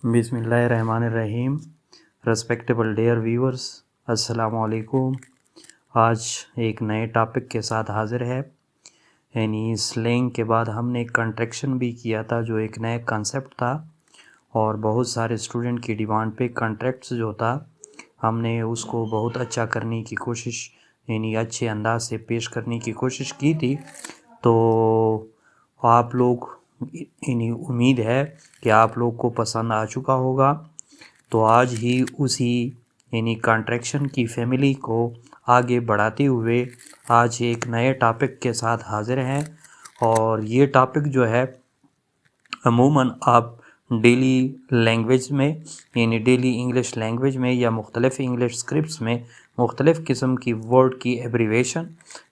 बिस्मिल्लाहिर्रहमानिर्रहीम। Respectable dear viewers, अस्सलाम वालेकुम। आज एक नए टॉपिक के साथ हाज़िर है। यानी स्लैंग के बाद हमने एक कंट्रैक्शन भी किया था जो एक नया कंसेप्ट था और बहुत सारे स्टूडेंट की डिमांड पे कंट्रैक्ट्स जो था हमने उसको बहुत अच्छा करने की कोशिश यानी अच्छे अंदाज से पेश करने की कोशिश की थी। तो आप लोग यानी उम्मीद है कि आप लोग को पसंद आ चुका होगा। तो आज ही उसी यानी कंट्रैक्शन की फैमिली को आगे बढ़ाते हुए आज एक नए टॉपिक के साथ हाज़िर हैं। और ये टॉपिक जो है अमूमन आप डेली लैंग्वेज में यानी डेली इंग्लिश लैंग्वेज में या मुख्तलिफ़ इंग्लिश स्क्रिप्ट्स में मुख्तलिफ़ किस्म की वर्ड की एब्रीवेशन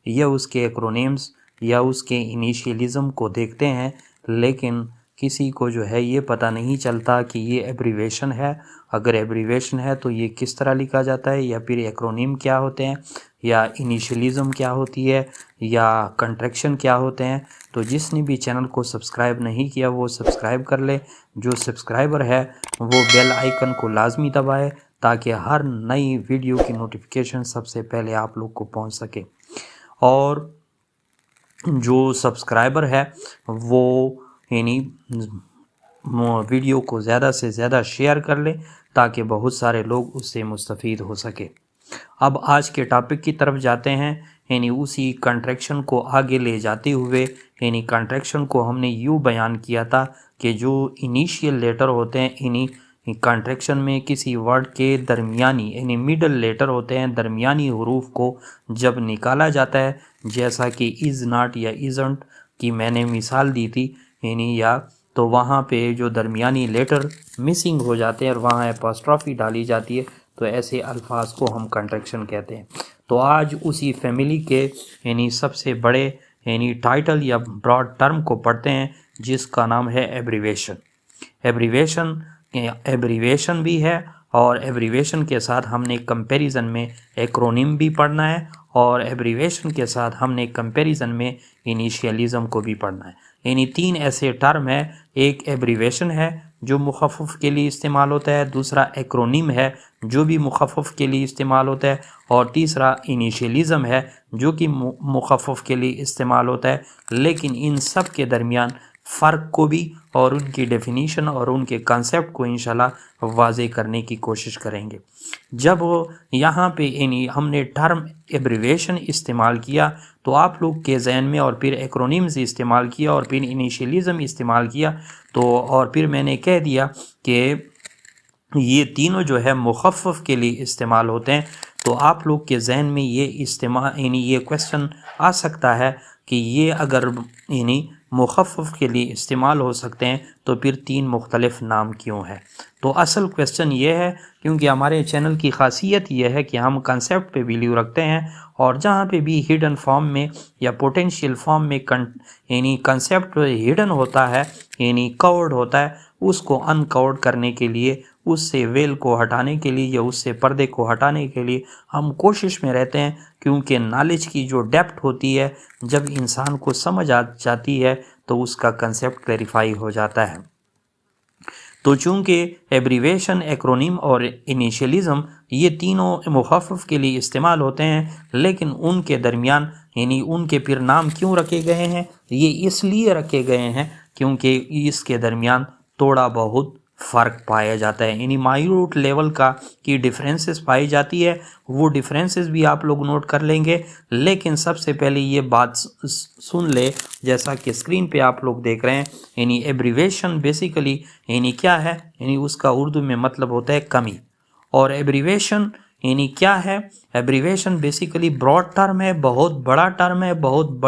या उसके एक्रोनिम्स या उसके इनिशियलिज़म को देखते हैं, लेकिन किसी को जो है ये पता नहीं चलता कि ये एब्रीवेशन है। अगर एब्रीवेशन है तो ये किस तरह लिखा जाता है, या फिर एक्रोनिम क्या होते हैं, या इनिशियलिज़म क्या होती है, या कंट्रैक्शन क्या होते हैं। तो जिसने भी चैनल को सब्सक्राइब नहीं किया वो सब्सक्राइब कर ले। जो सब्सक्राइबर है वो बेल आइकन को लाजमी दबाए ताकि हर नई वीडियो की नोटिफिकेशन सबसे पहले आप लोग को पहुंच सके। और जो सब्सक्राइबर है वो यानी वीडियो को ज़्यादा से ज़्यादा शेयर कर ले ताकि बहुत सारे लोग उससे मुस्तफ़ीद हो सके। अब आज के टॉपिक की तरफ जाते हैं। यानी उसी कंट्रैक्शन को आगे ले जाते हुए यानी कंट्रैक्शन को हमने यूँ बयान किया था कि जो इनिशियल लेटर होते हैं इन्हीं कंट्रैक्शन में किसी वर्ड के दरमियानी यानी मिडल लेटर होते हैं, दरमियानी हरूफ को जब निकाला जाता है, जैसा कि इज़ नॉट या इज़ंट की मैंने मिसाल दी थी यानी या, तो वहाँ पे जो दरमियानी लेटर मिसिंग हो जाते हैं और वहाँ एपॉस्ट्रॉफी डाली जाती है, तो ऐसे अल्फाज को हम कंट्रैक्शन कहते हैं। तो आज उसी फैमिली के यानी सबसे बड़े यानी टाइटल या ब्रॉड टर्म को पढ़ते हैं जिसका नाम है एब्रीवेशन। एब्रीवेशन भी है और एब्रीवेशन के साथ हमने कंपैरिजन में एक्रोनिम भी पढ़ना है और एब्रीवेशन के साथ हमने कंपैरिजन में इनिशियलिज़म को भी पढ़ना है। यानी तीन ऐसे टर्म है, एक एब्रीवेशन है जो मुखफ़फ़ के लिए इस्तेमाल होता है, दूसरा एक्रोनिम है जो भी मुखफ़फ़ के लिए इस्तेमाल होता है, और तीसरा इनिशियलिज़म है जो कि मुखफ़फ़ के लिए इस्तेमाल होता है। लेकिन इन सब के दरमियान फ़र्क को भी और उनकी डेफिनीशन और उनके कंसेप्ट को इंशाल्लाह वाज़े करने की कोशिश करेंगे। जब यहाँ पे यानी हमने टर्म एब्रीवेशन इस्तेमाल किया तो आप लोग के जहन में, और फिर एक्रोनिम्स इस्तेमाल किया और फिर इनिशियलिज़म इस्तेमाल किया, तो और फिर मैंने कह दिया कि ये तीनों जो है मुखफ़फ़ के लिए इस्तेमाल होते हैं। तो आप लोग के जहन में ये इस्तेमाल यानी ये क्वेश्चन आ सकता है कि ये अगर यानी मुखफ़फ़ के लिए इस्तेमाल हो सकते हैं तो फिर तीन मुख्तलिफ़ नाम क्यों है। तो असल क्वेश्चन ये है क्योंकि हमारे चैनल की ख़ासियत ये है कि हम कंसेप्ट पे वैल्यू रखते हैं, और जहाँ पे भी हिडन फॉर्म में या पोटेंशियल फॉर्म में यानी कंसेप्ट हिडन होता है यानी कवर्ड होता है, उसको अनकवर्ड करने के लिए, उससे वेल को हटाने के लिए या उससे पर्दे को हटाने के लिए हम कोशिश में रहते हैं। क्योंकि नॉलेज की जो डेप्थ होती है जब इंसान को समझ आ जाती है तो उसका कंसेप्ट क्लैरिफाई हो जाता है। तो चूँकि एब्रीवेशन, एक्रोनिम और इनिशियलिज़म ये तीनों मुखफ़फ़ के लिए इस्तेमाल होते हैं, लेकिन उनके दरमियान यानी उनके फिर नाम क्यों रखे गए हैं, ये इसलिए रखे गए हैं क्योंकि इसके दरमियान थोड़ा बहुत फ़र्क पाया जाता है, यानी माइन्यूट लेवल का की डिफरेंसेस पाई जाती है। वो डिफरेंसेस भी आप लोग नोट कर लेंगे, लेकिन सबसे पहले ये बात सुन ले, जैसा कि स्क्रीन पे आप लोग देख रहे हैं। यानी एब्रीवेशन बेसिकली यानी क्या है, यानी उसका उर्दू में मतलब होता है कमी। और एब्रीवेशन यानी क्या है, एब्रीवेशन बेसिकली ब्रॉड टर्म है, बहुत बड़ा टर्म है, बहुत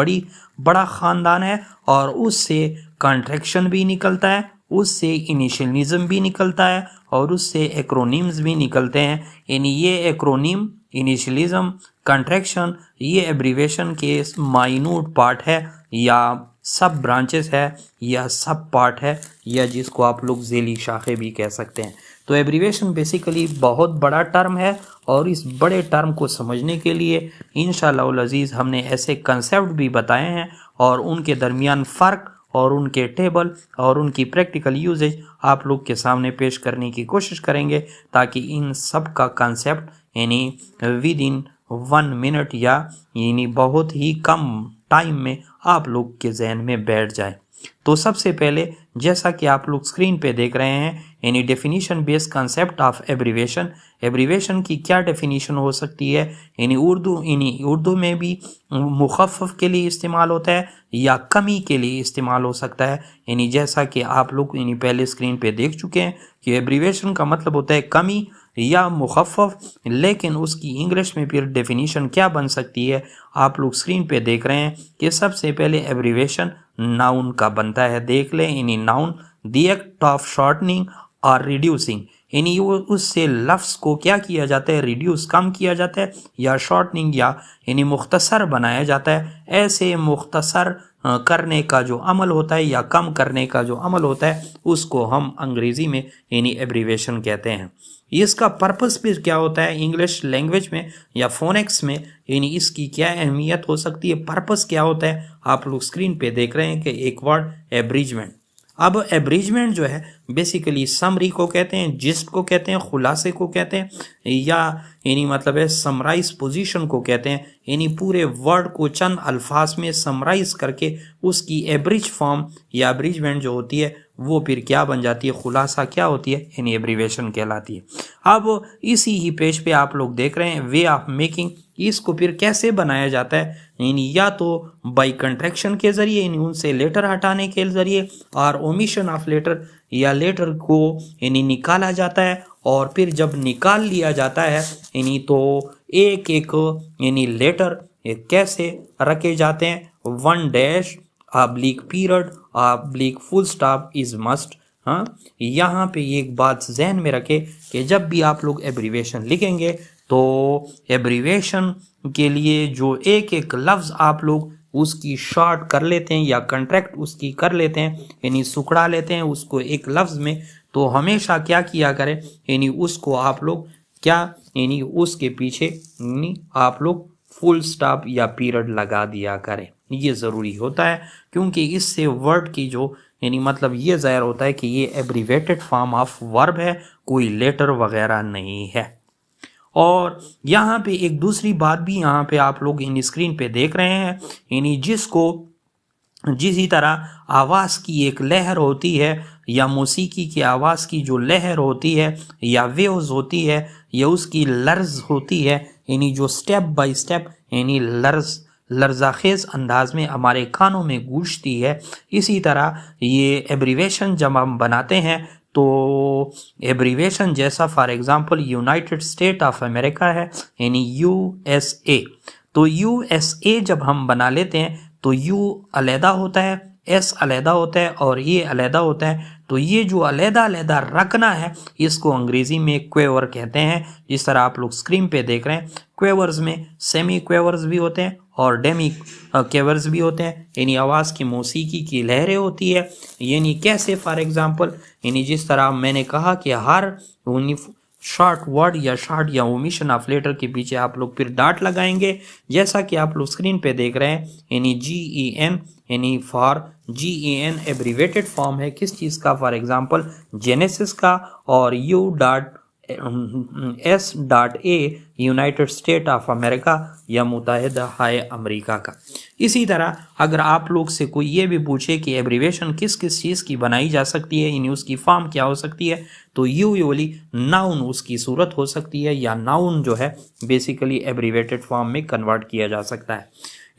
बड़ा ख़ानदान है, और उससे कंट्रैक्शन भी निकलता है, उससे इनिशियलिज़म भी निकलता है, और उससे एक्रोनिम्स भी निकलते हैं। यानी ये एक्रोनिम, इनिशियलिज़म, कंट्रैक्शन ये एब्रीवेशन के माइन्यूट पार्ट है या सब ब्रांचेस है या सब पार्ट है, या जिसको आप लोग ज़ेली शाखे भी कह सकते हैं। तो एब्रीवेशन बेसिकली बहुत बड़ा टर्म है, और इस बड़े टर्म को समझने के लिए इंशाअल्लाह अज़ीज़ हमने ऐसे कंसेप्ट भी बताए हैं और उनके दरमियान फ़र्क और उनके टेबल और उनकी प्रैक्टिकल यूजेज आप लोग के सामने पेश करने की कोशिश करेंगे, ताकि इन सब का कंसेप्ट यानी विद इन 1 मिनट या यानी बहुत ही कम टाइम में आप लोग के जहन में बैठ जाए। तो सबसे पहले जैसा कि आप लोग स्क्रीन पे देख रहे हैं, यानी definition based concept of abbreviation. Abbreviation की क्या डेफिनेशन हो सकती है, यानी उर्दू में भी मुखफ़फ़ के लिए इस्तेमाल होता है या कमी के लिए इस्तेमाल हो सकता है। यानी जैसा कि आप लोग यानी पहले स्क्रीन पे देख चुके हैं कि एब्रीवेशन का मतलब होता है कमी या मुखफ़फ़, लेकिन उसकी इंग्लिश में फिर डेफिनेशन क्या बन सकती है आप लोग स्क्रीन पे देख रहे हैं कि सबसे पहले एब्रीवेशन नाउन का बनता है। देख लें, यानी noun the act of shortening और रिड्यूसिंग, यानी वो उससे लफ्ज़ को क्या किया जाता है, रिड्यूस कम किया जाता है, या शॉर्टनिंग या यानी मुख्तसर बनाया जाता है। ऐसे मुख्तसर करने का जो अमल होता है या कम करने का जो अमल होता है उसको हम अंग्रेज़ी में यानी एब्रीवेशन कहते हैं। इसका पर्पस भी क्या होता है इंग्लिश लैंग्वेज में या फोनेक्स में, यानी इसकी क्या अहमियत हो सकती है, पर्पस क्या होता है, आप लोग स्क्रीन पे देख रहे हैं कि एक वर्ड एब्रिजमेंट। अब एब्रिजमेंट जो है बेसिकली समरी को कहते हैं, जिस्ट को कहते हैं, खुलासे को कहते हैं, या यानी मतलब है समराइज पोजीशन को कहते हैं। यानी पूरे वर्ड को चंद अल्फाज में समराइज करके उसकी एब्रिज फॉर्म या एब्रिजमेंट जो होती है वो फिर क्या बन जाती है, खुलासा क्या होती है, यानी एब्रीवेशन कहलाती है। अब इसी ही पेज पे आप लोग देख रहे हैं वे ऑफ मेकिंग। इसको फिर कैसे बनाया जाता है, यानी या तो बाय कंट्रैक्शन के जरिए, यानी उनसे लेटर हटाने के जरिए, और ओमिशन ऑफ लेटर या लेटर को यानी निकाला जाता है, और फिर जब निकाल लिया जाता है यानी तो एक एक यानी लेटर कैसे रखे जाते हैं, 1 dash oblique period oblique full stop is must. हाँ, यहाँ पे एक बात जहन में रखें कि जब भी आप लोग एब्रीवेशन लिखेंगे तो एब्रीवेशन के लिए जो एक एक लफ्ज़ आप लोग उसकी शॉर्ट कर लेते हैं या कंट्रैक्ट उसकी कर लेते हैं, यानी सुकड़ा लेते हैं उसको एक लफ्ज़ में, तो हमेशा क्या किया करें, यानी उसको आप लोग क्या यानी उसके पीछे यानी आप लोग फुल स्टॉप या पीरियड लगा दिया करें। ये ज़रूरी होता है क्योंकि इससे वर्ड की जो यानी मतलब ये ज़ाहिर होता है कि ये एब्रीवेटेड फॉर्म ऑफ वर्ब है, कोई लेटर वगैरह नहीं है। और यहाँ पे एक दूसरी बात भी यहाँ पे आप लोग इन स्क्रीन पे देख रहे हैं, यानी जिसी तरह आवाज़ की एक लहर होती है या मौसीकी की आवाज़ की जो लहर होती है या वेव्स होती है या उसकी लर्ज होती है, यानी जो स्टेप बाय स्टेप यानी लर्जाखेज अंदाज में हमारे कानों में गूंजती है, इसी तरह ये एब्रीवेशन जब हम बनाते हैं तो एब्रीवेशन जैसा for example United state of America है यानी USA, तो USA जब हम बना लेते हैं तो U अलहदा होता है, S अलहदा होता है और ये अलहदा होता है। तो ये जो अलहदा अलहदा रखना है इसको अंग्रेज़ी में क्वेवर कहते हैं। जिस तरह आप लोग स्क्रीन पे देख रहे हैं, क्वेवर्स में सेमी क्वेवर्स भी होते हैं और डेमी क्वेवर्स भी होते हैं, यानी आवाज़ की मौसीकी की लहरें होती है। यानी कैसे, फॉर एग्जांपल यानी जिस तरह मैंने कहा कि हर शॉर्ट वर्ड या शॉर्ट या ओमिशन ऑफ लेटर के पीछे आप लोग फिर डॉट लगाएंगे, जैसा कि आप लोग स्क्रीन पे देख रहे हैं, यानी GEN यानी फॉर GEN एब्रीवेटेड फॉर्म है किस चीज़ का, फॉर एग्जांपल जेनेसिस का, और US.A United state of America या मुत्तहिदा अमेरिका का। इसी तरह अगर आप लोग से कोई ये भी पूछे कि एब्रीवेशन किस किस चीज़ की बनाई जा सकती है, यानी उसकी फॉर्म क्या हो सकती है, तो यूजुअली नाउन उसकी सूरत हो सकती है या नाउन जो है बेसिकली एब्रीवेटेड फॉर्म में कन्वर्ट किया जा सकता है।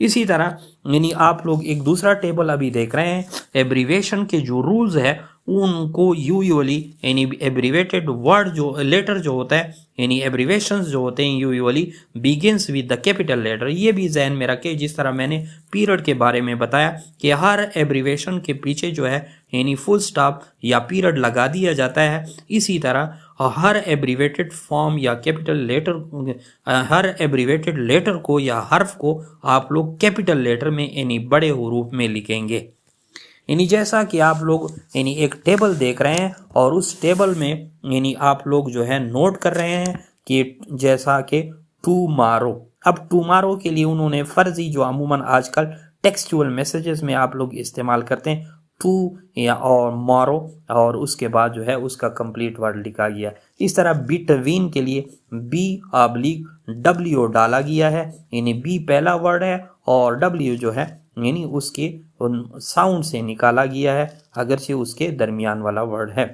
इसी तरह यानी आप लोग एक दूसरा टेबल अभी देख रहे हैं, एब्रीवेशन के जो रूल्स है उनको यूजुअली यानी एब्रीवेटेड वर्ड जो लेटर जो होता है यानी एब्रीवेशंस जो होते हैं usually begins with the capital letter. ये भी जहन में रखें, जिस तरह मैंने पीरियड के बारे में बताया कि हर एब्रीवेशन के पीछे जो है यानी फुल स्टॉप या पीरियड लगा दिया जाता है। इसी तरह हर एब्रीवेटेड फॉर्म या कैपिटल लेटर, हर एब्रीवेटेड लेटर को या हर्फ को आप लोग कैपिटल लेटर में यानी बड़े हरूफ में लिखेंगे। यानी जैसा कि आप लोग यानी एक टेबल देख रहे हैं और उस टेबल में यानी आप लोग जो है नोट कर रहे हैं कि जैसा कि टुमारो। अब टुमारो के लिए उन्होंने फर्जी जो अमूमन आजकल टेक्सचुअल मैसेजेस में आप लोग इस्तेमाल करते हैं, टू या और मारो, और उसके बाद जो है उसका कंप्लीट वर्ड लिखा गया। इस तरह बिटवीन के लिए B/W डाला गया है, यानी B पहला वर्ड है और W जो है यानी उसके साउंड से निकाला गया है, अगरचे उसके दरमियान वाला वर्ड है।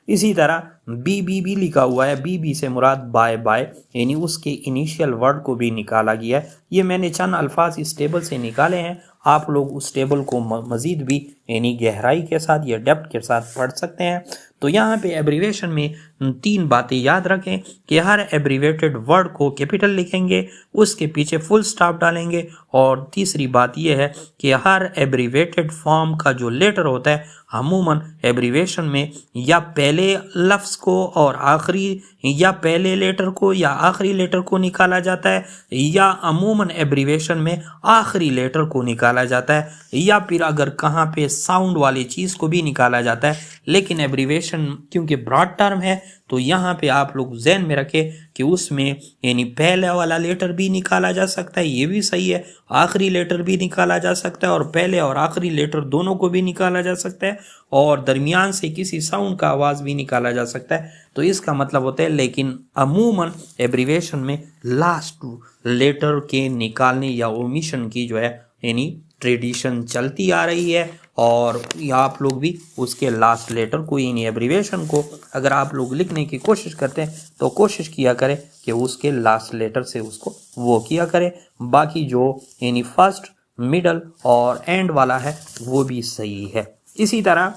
इसी तरह BB लिखा हुआ है, BB से मुराद बाय यानी उसके इनिशियल वर्ड को भी निकाला गया है। ये मैंने चंद अल्फाज इस टेबल से निकाले हैं, आप लोग उस टेबल को मज़ीद भी यानी गहराई के साथ या डेप्थ के साथ पढ़ सकते हैं। तो यहाँ पे एब्रीवेशन में 3 बातें याद रखें कि हर एब्रीवेटेड वर्ड को कैपिटल लिखेंगे, उसके पीछे फुल स्टॉप डालेंगे, और तीसरी बात यह है कि हर एब्रीवेटेड फॉर्म का जो लेटर होता है अमूमन एब्रीवेशन में या पहले लफ्ज़ को और आखिरी या पहले लेटर को या आखिरी लेटर को निकाला जाता है, या अमूमन एब्रीवेशन में आखिरी लेटर को निकाला जाता है, या फिर अगर कहाँ पे साउंड वाली चीज़ को भी निकाला जाता है। लेकिन एब्रीवेशन क्योंकि ब्रॉड टर्म है तो यहाँ पे आप लोग ज़हन में रखें कि उसमें यानी पहले वाला लेटर भी निकाला जा सकता है, ये भी सही है, आखिरी लेटर भी निकाला जा सकता है, और पहले और आखिरी लेटर दोनों को भी निकाला जा सकता है, और दरमियान से किसी साउंड का आवाज़ भी निकाला जा सकता है। तो इसका मतलब होता है, लेकिन अमूमन एब्रीवेशन में लास्ट लेटर के निकालने या ओमिशन की जो है यानी ट्रेडिशन चलती आ रही है, और आप लोग भी उसके लास्ट लेटर को यानी एब्रीवेशन को अगर आप लोग लिखने की कोशिश करते हैं तो कोशिश किया करें कि उसके लास्ट लेटर से उसको वो किया करें। बाकी जो यानी फर्स्ट, मिडल और एंड वाला है वो भी सही है। इसी तरह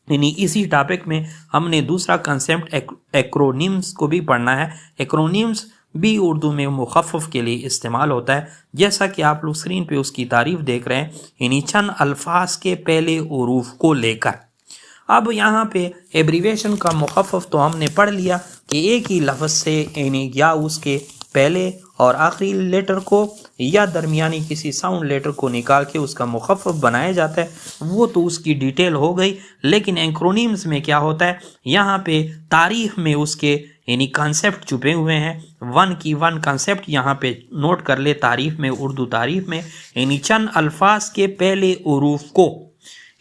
यानी इसी टॉपिक में हमने दूसरा कंसेप्ट एक्रोनिम्स को भी पढ़ना है। एक्रोनिम्स भी उर्दू में मुखफ़फ़ के लिए इस्तेमाल होता है, जैसा कि आप लोग स्क्रीन पे उसकी तारीफ देख रहे हैं, यानी चंद अल्फाज के पहले उरूफ को लेकर। अब यहाँ पे एब्रीवेशन का मुखफ़फ़ तो हमने पढ़ लिया कि एक ही लफ्ज़ से यानी या उसके पहले और आखिरी लेटर को या दरमियानी किसी साउंड लेटर को निकाल के उसका मुखफ़फ़ बनाया जाता है, वो तो उसकी डिटेल हो गई। लेकिन एक्रोनिम्स में क्या होता है, यहाँ पे तारीख में उसके यानी कॉन्सेप्ट छुपे हुए हैं। वन कॉन्सेप्ट यहाँ पे नोट कर ले तारीफ में, उर्दू तारीफ में, यानी चंद अल्फाज के पहले उरूफ को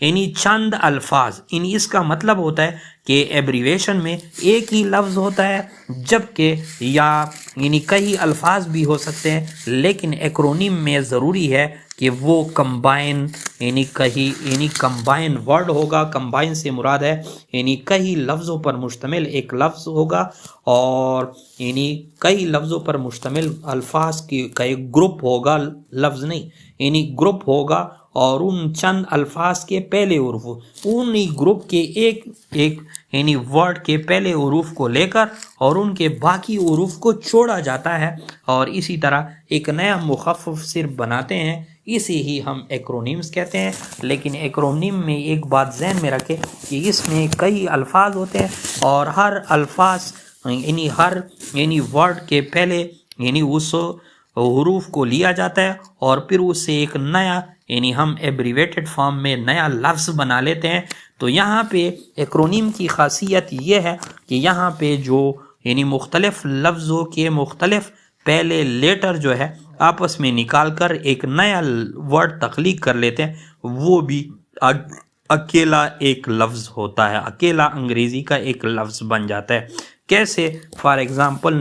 यानी चंद अल्फाज, यानी इसका मतलब होता है कि एब्रीवेशन में एक ही लफ्ज़ होता है, जबकि या यानी कई अल्फाज भी हो सकते हैं, लेकिन एक्रोनिम में ज़रूरी है कि वो कंबाइन यानी कंबाइन वर्ड होगा। कंबाइन से मुराद है यानी कई लफ्ज़ों पर मुश्तमिल एक लफ्ज़ होगा, और यानी कई लफ्ज़ों पर मुश्तमिल अल्फाज की का एक ग्रुप होगा, लफ्ज़ नहीं यानी ग्रुप होगा, और उन चंद अल्फाज के पहले उरूफ, उन ग्रुप के एक एक यानी वर्ड के पहले उरूफ को लेकर और उनके बाकी उरूफ को छोड़ा जाता है, और इसी तरह एक नया मुखफ़फ़ सिर्फ बनाते हैं, इसे ही हम एक्रोनिम्स कहते हैं। लेकिन एक्रोनिम में एक बात ज़हन में रखें कि इसमें कई अल्फाज होते हैं, और हर अल्फाज यानी वर्ड के पहले यानी उस हुरूफ को लिया जाता है, और फिर उससे एक नया यानी हम एब्रीवेटेड फॉर्म में नया लफ्ज़ बना लेते हैं। तो यहाँ पे एक्रोनिम की खासियत ये है कि यहाँ पे जो यानी मुख्तलिफ लफ्ज़ों के मुख्तलिफ पहले लेटर जो है आपस में निकाल कर एक नया वर्ड तख्लीक कर लेते हैं, वो भी अकेला एक लफ्ज़ होता है, अकेला अंग्रेज़ी का एक लफ्ज़ बन जाता है। कैसे? फॉर एग्ज़ाम्पल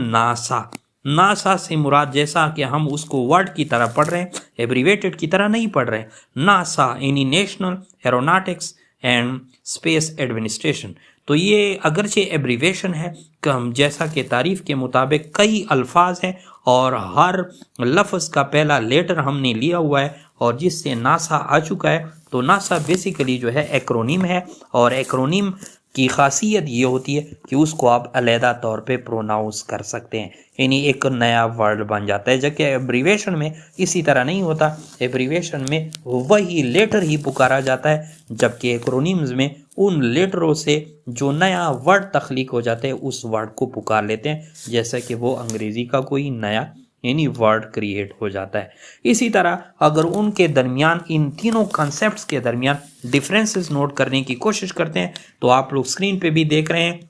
नासा से मुराद, जैसा कि हम उसको वर्ड की तरह पढ़ रहे हैं, एब्रीवेटेड की तरह नहीं पढ़ रहे हैं। नासा यानी national aeronautics and space administration. तो ये अगरचे एब्रीवेशन है, जैसा कि तारीफ के मुताबिक कई अल्फाज हैं, और हर लफ्ज़ का पहला लेटर हमने लिया हुआ है, और जिससे नासा आ चुका है। तो नासा बेसिकली जो है एक्रोनिम है, और एक्रोनिम की खासियत ये होती है कि उसको आप अलहदा तौर पे प्रोनाउंस कर सकते हैं, यानी एक नया वर्ड बन जाता है। जबकि एब्रीवेशन में इसी तरह नहीं होता, एब्रीवेशन में वही लेटर ही पुकारा जाता है, जबकि एक्रोनिम्स में उन लेटरों से जो नया वर्ड तख्लीक हो जाते हैं उस वर्ड को पुकार लेते हैं, जैसा कि वो अंग्रेज़ी का कोई नया यानी वर्ड क्रिएट हो जाता है। इसी तरह अगर उनके दरमियान इन तीनों कॉन्सेप्ट्स के दरमियान डिफरेंसेस नोट करने की कोशिश करते हैं, तो आप लोग स्क्रीन पे भी देख रहे हैं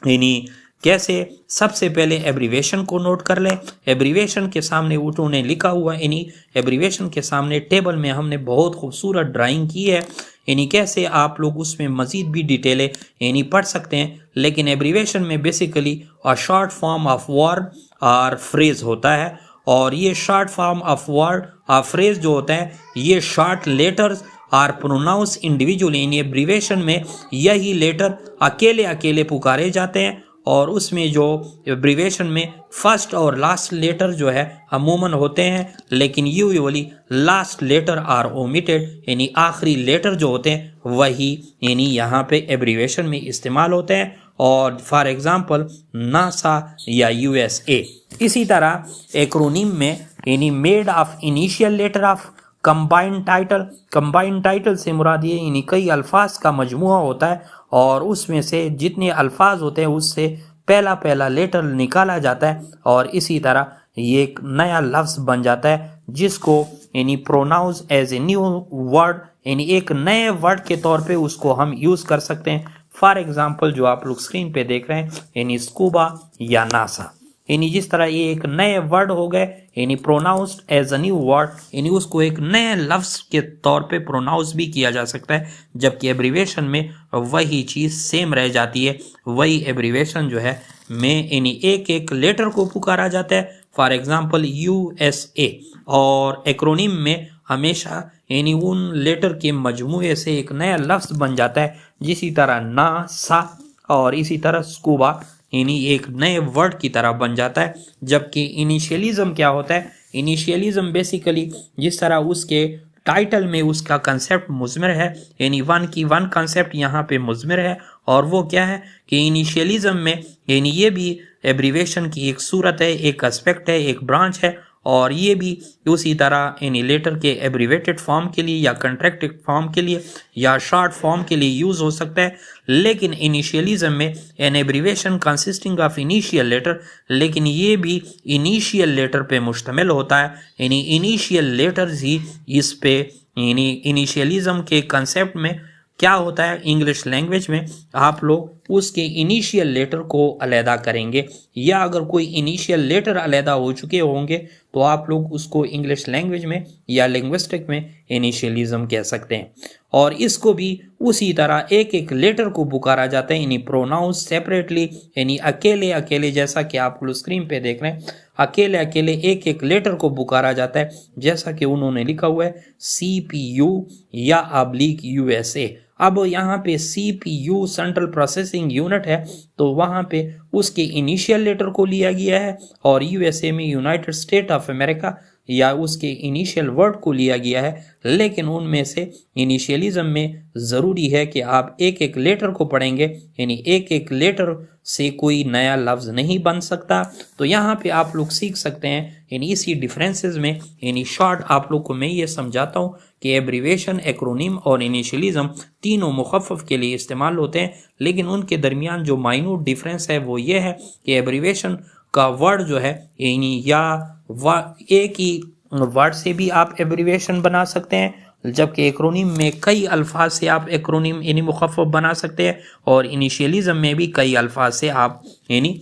यानी कैसे? सबसे पहले एब्रीवेशन को नोट कर लें। एब्रीवेशन के सामने उन्होंने लिखा हुआ, यानी एब्रीवेशन के सामने टेबल में हमने बहुत खूबसूरत ड्राइंग की है, यानी कैसे आप लोग उसमें मज़ीद भी डिटेलें यानी पढ़ सकते हैं। लेकिन एब्रीवेशन में basically a short form of word और फ्रेज होता है, और ये शॉर्ट फॉर्म ऑफ वर्ड और फ्रेज जो होता है ये short letters are pronounce individually. इन एब्रीवेशन में यही लेटर अकेले अकेले पुकारे जाते हैं, और उसमें जो एब्रीवेशन में फर्स्ट और लास्ट लेटर जो है अमूमन होते हैं, लेकिन usually last letter are omitted, यानी आखिरी लेटर जो होते हैं वही यानी यहाँ पे एब्रीवेशन में इस्तेमाल होते हैं। और फॉर एग्जांपल नासा या यूएसए। इसी तरह एक्रोनिम में यानी made of initial letter of combined title. Combined title से मुराद ये यानी कई अल्फाज का मजमुआ होता है, और उसमें से जितने अल्फाज होते हैं उससे पहला पहला लेटर निकाला जाता है, और इसी तरह ये एक नया लफ्ज़ बन जाता है जिसको यानी pronounce as a new word, यानी एक नए वर्ड के तौर पे उसको हम यूज़ कर सकते हैं। फॉर एग्जांपल जो आप लोग स्क्रीन पे देख रहे हैं यानी स्कूबा या नासा, यानी जिस तरह ये एक नए वर्ड हो गए यानी pronounced as a new word, यानी उसको एक नए लफ्ज़ के तौर पे प्रोनाउंस भी किया जा सकता है, जबकि एब्रीवेशन में वही चीज़ सेम रह जाती है। वही एब्रीवेशन जो है में यानी एक एक लेटर को पुकारा जाता है। फॉर एग्जांपल यूएसए, और एक्रोनिम में हमेशा यानी उन लेटर के मजमूए से एक नया लफ्ज़ बन जाता है, जिसी तरह ना, सा और इसी तरह स्कूबा यानी एक नए वर्ड की तरह बन जाता है। जबकि इनिशियलिज्म क्या होता है? इनिशियलिज्म बेसिकली जिस तरह उसके टाइटल में उसका कंसेप्ट मुज़मर है, यानी वन की वन कंसेप्ट यहाँ पे मुज़मर है, और वो क्या है कि इनिशियलिज्म में यानी ये भी एब्रीवेशन की एक सूरत है, एक एस्पेक्ट है, एक ब्रांच है, और ये भी उसी तरह यानी लेटर के एब्रीवेटेड फॉर्म के लिए या कंट्रैक्टेड फॉर्म के लिए या शॉर्ट फॉर्म के लिए यूज़ हो सकता है। लेकिन इनिशियलिज्म में an abbreviation consisting of initial letter, लेकिन ये भी इनिशियल लेटर पे मुश्तमिल होता है, यानी इनिशियल लेटर्स ही इस पे यानी इनिशियलिज्म के कंसेप्ट में क्या होता है, इंग्लिश लैंग्वेज में आप लोग उसके इनिशियल लेटर को अलहदा करेंगे, या अगर कोई इनिशियल लेटर अलहदा हो चुके होंगे तो आप लोग उसको इंग्लिश लैंग्वेज में या लिंग्विस्टिक में इनिशियलिज्म कह सकते हैं। और इसको भी उसी तरह एक एक लेटर को पुकारा जाता है, यानी प्रोनाउंस सेपरेटली, यानी अकेले अकेले, जैसा कि आप लोग स्क्रीन पे देख रहे हैं अकेले अकेले एक एक लेटर को पुकारा जाता है, जैसा कि उन्होंने लिखा हुआ है CPU या ऑब्लिक USA। अब यहाँ पे CPU सेंट्रल प्रोसेसिंग यूनिट है, तो वहाँ पे उसके इनिशियल लेटर को लिया गया है, और USA में यूनाइटेड स्टेट ऑफ अमेरिका या उसके इनिशियल वर्ड को लिया गया है। लेकिन उनमें से इनिशियलिज्म में ज़रूरी है कि आप एक एक लेटर को पढ़ेंगे, यानी एक एक लेटर से कोई नया लफ्ज़ नहीं बन सकता। तो यहाँ पे आप लोग सीख सकते हैं यानी इसी डिफरेंसेस में, यानी शॉर्ट आप लोग को मैं ये समझाता हूँ कि एब्रीवेशन, एक्रोनिम और इनिशियलिज्म तीनों मुखफ़फ़ के लिए इस्तेमाल होते हैं, लेकिन उनके दरमियान जो माइन्यूट डिफरेंस है वो ये है कि एब्रीवेशन का वर्ड जो है यानी या एक ही वर्ड से भी आप एब्रीवेशन बना सकते हैं, जबकि एक्रोनिम में कई अल्फाज से आप एक्रोनिम यानी मुखफ़फ़ बना सकते हैं, और इनिशियलिज्म में भी कई अल्फाज से आप यानी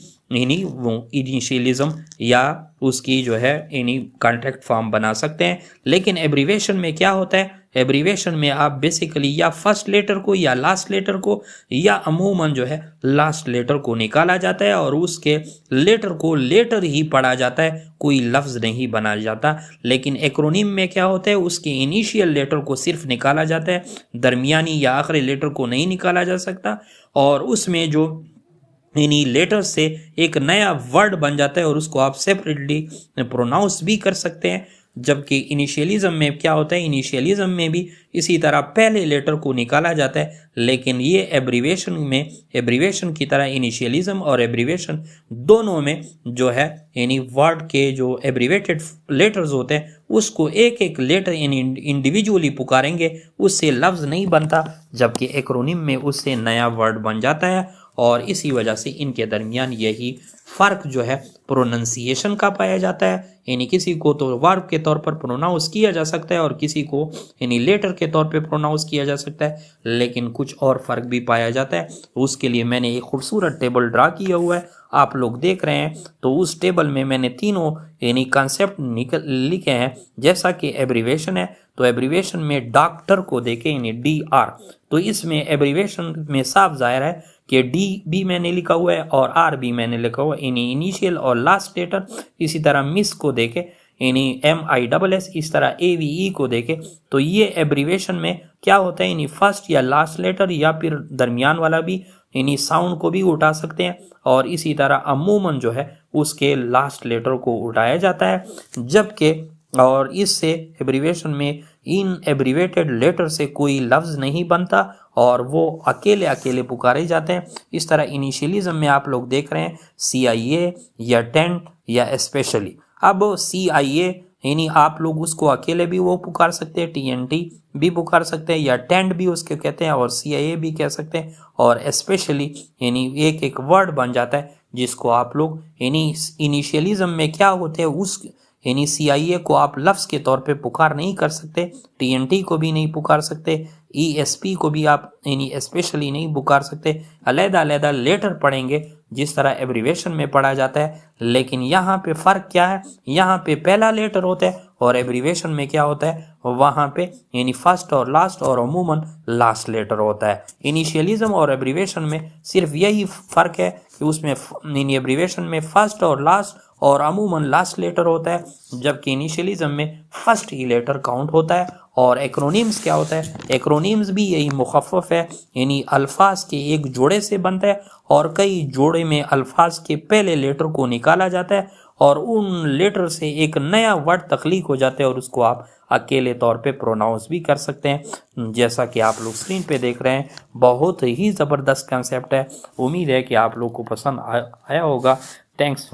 वो इनिशियलिज्म या उसकी जो है यानी कॉन्ट्रैक्ट फॉर्म बना सकते हैं। लेकिन एब्रीवेशन में क्या होता है? एब्रीवेशन में आप बेसिकली या फर्स्ट लेटर को या लास्ट लेटर को या अमूमन जो है लास्ट लेटर को निकाला जाता है, और उसके लेटर को लेटर ही पढ़ा जाता है, कोई लफ्ज़ नहीं बना जाता। लेकिन एक्रोनिम में क्या होता है? उसके इनिशियल लेटर को सिर्फ निकाला जाता है, दरमियानी या आखिरी लेटर को नहीं निकाला जा सकता, और उसमें जो यानी लेटर से एक नया वर्ड बन जाता है और उसको आप सेपरेटली प्रोनाउंस भी कर सकते हैं। जबकि इनिशियलिज्म में क्या होता है? इनिशियलिज्म में भी इसी तरह पहले लेटर को निकाला जाता है, लेकिन ये एब्रीवेशन में एब्रीवेशन की तरह इनिशियलिज्म और एब्रीवेशन दोनों में जो है यानी वर्ड के जो एब्रीवेटेड लेटर्स होते हैं उसको एक एक लेटर यानी इंडिविजुअली पुकारेंगे, उससे लफ्ज़ नहीं बनता, जबकि एक्रोनिम में उससे नया वर्ड बन जाता है। और इसी वजह से इनके दरमियान यही फ़र्क जो है प्रोनंसिएशन का पाया जाता है, यानी किसी को तो वर्ब के तौर पर प्रोनाउंस किया जा सकता है और किसी को यानी लेटर के तौर पे प्रोनाउंस किया जा सकता है, लेकिन कुछ और फ़र्क भी पाया जाता है। उसके लिए मैंने एक खूबसूरत टेबल ड्रा किया हुआ है, आप लोग देख रहे हैं तो उस टेबल में मैंने तीनों यानी कंसेप्ट लिखे हैं। जैसा कि एब्रीवेशन है तो एब्रीवेशन में डॉक्टर को देखें यानी DR, तो इसमें एब्रीवेशन में साफ जाहिर है कि D भी मैंने लिखा हुआ है और R भी मैंने लिखा हुआ है यानी इनिशियल और लास्ट लेटर। इसी तरह मिस को देखें यानी MISS, इस तरह AVE को देखें तो ये एब्रीवेशन में क्या होता है यानी फर्स्ट या लास्ट लेटर या फिर दरमियान वाला भी यानी साउंड को भी उठा सकते हैं, और इसी तरह अमूमन जो है उसके लास्ट लेटर को उठाया जाता है। जबकि और इससे एब्रीवेशन में इन एब्रीवेटेड लेटर से कोई लफ्ज़ नहीं बनता और वो अकेले अकेले पुकारे जाते हैं। इस तरह इनिशियलिज्म में आप लोग देख रहे हैं CIA या टेंट या स्पेशली। अब CIA यानी आप लोग उसको अकेले भी वो पुकार सकते हैं, TNT भी पुकार सकते हैं या टेंट भी उसके कहते हैं और CIA भी कह सकते हैं, और स्पेशली यानी एक एक वर्ड बन जाता है जिसको आप लोग यानी इनिशियलिज्म में क्या होते हैं उस यानी CIA को आप लफ्ज़ के तौर पे पुकार नहीं कर सकते, TNT को भी नहीं पुकार सकते, ESP को भी आप यानी स्पेशली नहीं पुकार सकते। अलग-अलग लेटर पढ़ेंगे जिस तरह एब्रीवेशन में पढ़ा जाता है, लेकिन यहाँ पे फ़र्क क्या है, यहाँ पे पहला लेटर होता है और एब्रीवेशन में क्या होता है वहाँ पे यानी फर्स्ट और लास्ट और अमूमन लास्ट लेटर होता है। इनिशियलिज्म और एब्रीवेशन में सिर्फ यही फ़र्क है कि उसमें यानी एब्रीवेशन में फर्स्ट और लास्ट और अमूमन लास्ट लेटर होता है, जबकि इनिशियलिज्म में फर्स्ट ही लेटर काउंट होता है। और एक्रोनिम्स क्या होता है, एक्रोनिम्स भी यही मुखफ़फ़ है यानी अल्फाज के एक जोड़े से बनता है और कई जोड़े में अल्फाज के पहले लेटर को निकाला जाता है और उन लेटर से एक नया वर्ड तख्लीक हो जाता है और उसको आप अकेले तौर पे प्रोनाउंस भी कर सकते हैं, जैसा कि आप लोग स्क्रीन पे देख रहे हैं। बहुत ही ज़बरदस्त कंसेप्ट है। उम्मीद है कि आप लोग को पसंद आया होगा। थैंक्स।